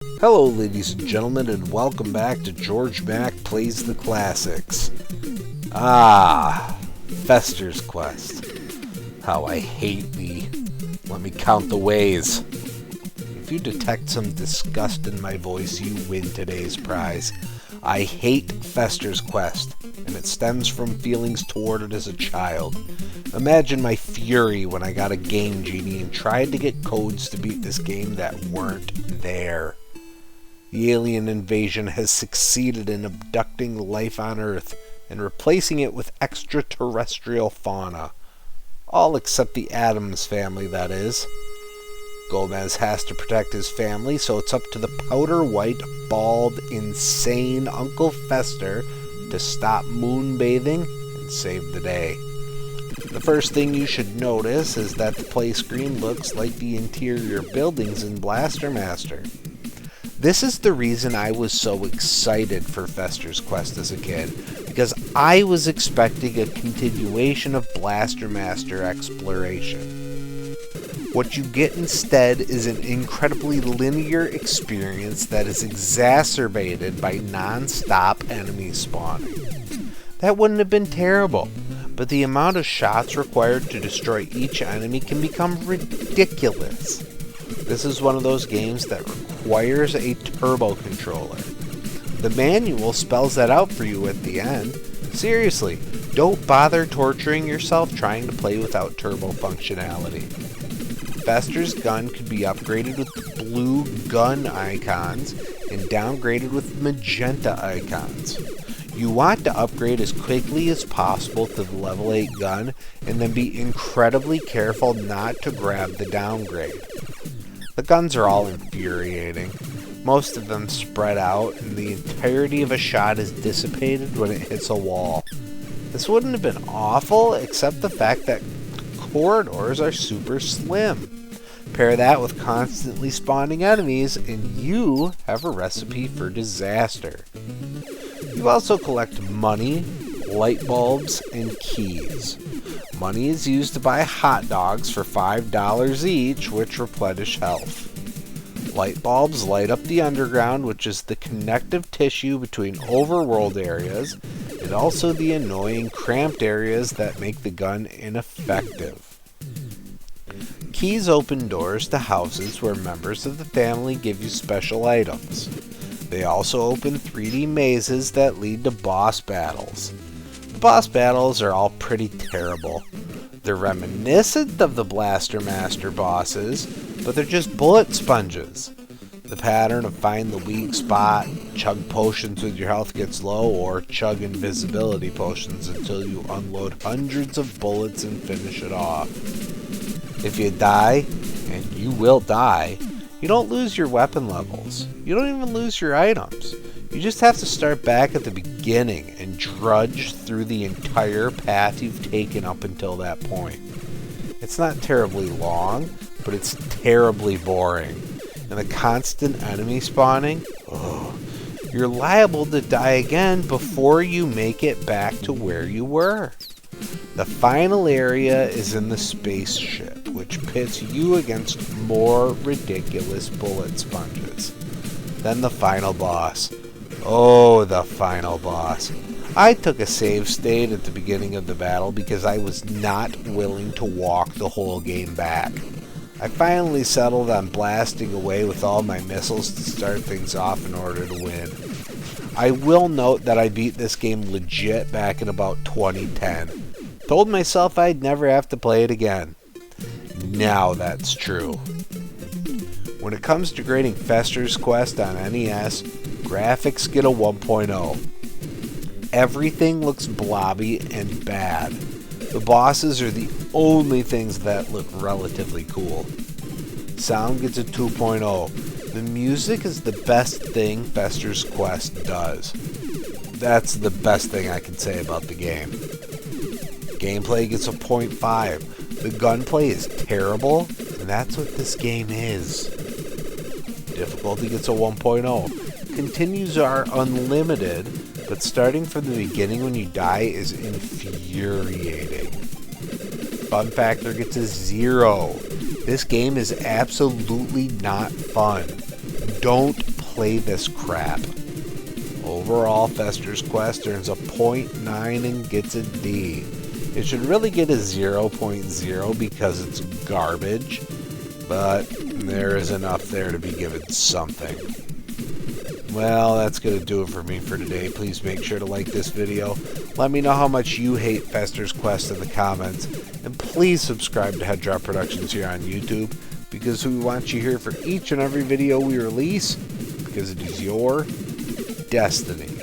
Hello, ladies and gentlemen, and welcome back to Georg Mack Plays the Classics. Fester's Quest. How I hate thee. Let me count the ways. If you detect some disgust in my voice, you win today's prize. I hate Fester's Quest, and it stems from feelings toward it as a child. Imagine my fury when I got a Game Genie and tried to get codes to beat this game that weren't there. The alien invasion has succeeded in abducting life on Earth and replacing it with extraterrestrial fauna. All except the Addams family, that is. Gomez has to protect his family, so it's up to the powder-white, bald, insane Uncle Fester to stop moonbathing and save the day. The first thing you should notice is that the play screen looks like the interior buildings in Blaster Master. This is the reason I was so excited for Fester's Quest as a kid, because I was expecting a continuation of Blaster Master exploration. What you get instead is an incredibly linear experience that is exacerbated by non-stop enemy spawning. That wouldn't have been terrible, but the amount of shots required to destroy each enemy can become ridiculous. This is one of those games that requires a turbo controller. The manual spells that out for you at the end. Seriously, don't bother torturing yourself trying to play without turbo functionality. Fester's gun could be upgraded with the blue gun icons and downgraded with magenta icons. You want to upgrade as quickly as possible to the level 8 gun and then be incredibly careful not to grab the downgrade. The guns are all infuriating. Most of them spread out and the entirety of a shot is dissipated when it hits a wall. This wouldn't have been awful except the fact that corridors are super slim. Pair that with constantly spawning enemies and you have a recipe for disaster. You also collect money, light bulbs, and keys. Money is used to buy hot dogs for $5 each, which replenish health. Light bulbs light up the underground, which is the connective tissue between overworld areas, and also the annoying cramped areas that make the gun ineffective. Keys open doors to houses where members of the family give you special items. They also open 3D mazes that lead to boss battles. The boss battles are all pretty terrible. They're reminiscent of the Blaster Master bosses, but they're just bullet sponges. The pattern of find the weak spot, chug potions when your health gets low, or chug invisibility potions until you unload hundreds of bullets and finish it off. If you die, and you will die, you don't lose your weapon levels. You don't even lose your items. You just have to start back at the beginning and drudge through the entire path you've taken up until that point. It's not terribly long, but it's terribly boring. And the constant enemy spawning, you're liable to die again before you make it back to where you were. The final area is in the spaceship, which pits you against more ridiculous bullet sponges. Then the final boss. Oh, the final boss. I took a save state at the beginning of the battle because I was not willing to walk the whole game back. I finally settled on blasting away with all my missiles to start things off in order to win. I will note that I beat this game legit back in about 2010. Told myself I'd never have to play it again. Now that's true. When it comes to grading Fester's Quest on NES, graphics get a 1.0. Everything looks blobby and bad. The bosses are the only things that look relatively cool. Sound gets a 2.0. The music is the best thing Fester's Quest does. That's the best thing I can say about the game. Gameplay gets a 0.5. The gunplay is terrible, and that's what this game is. Difficulty gets a 1.0. Continues are unlimited, but starting from the beginning when you die is infuriating. Fun factor gets a 0. This game is absolutely not fun. Don't play this crap. Overall, Fester's Quest earns a 0.9 and gets a D. It should really get a 0.0 because it's garbage, but there is enough there to be given something. Well, that's going to do it for me for today. Please make sure to like this video. Let me know how much you hate Fester's Quest in the comments. And please subscribe to Head Drop Productions here on YouTube, because we want you here for each and every video we release, because it is your destiny.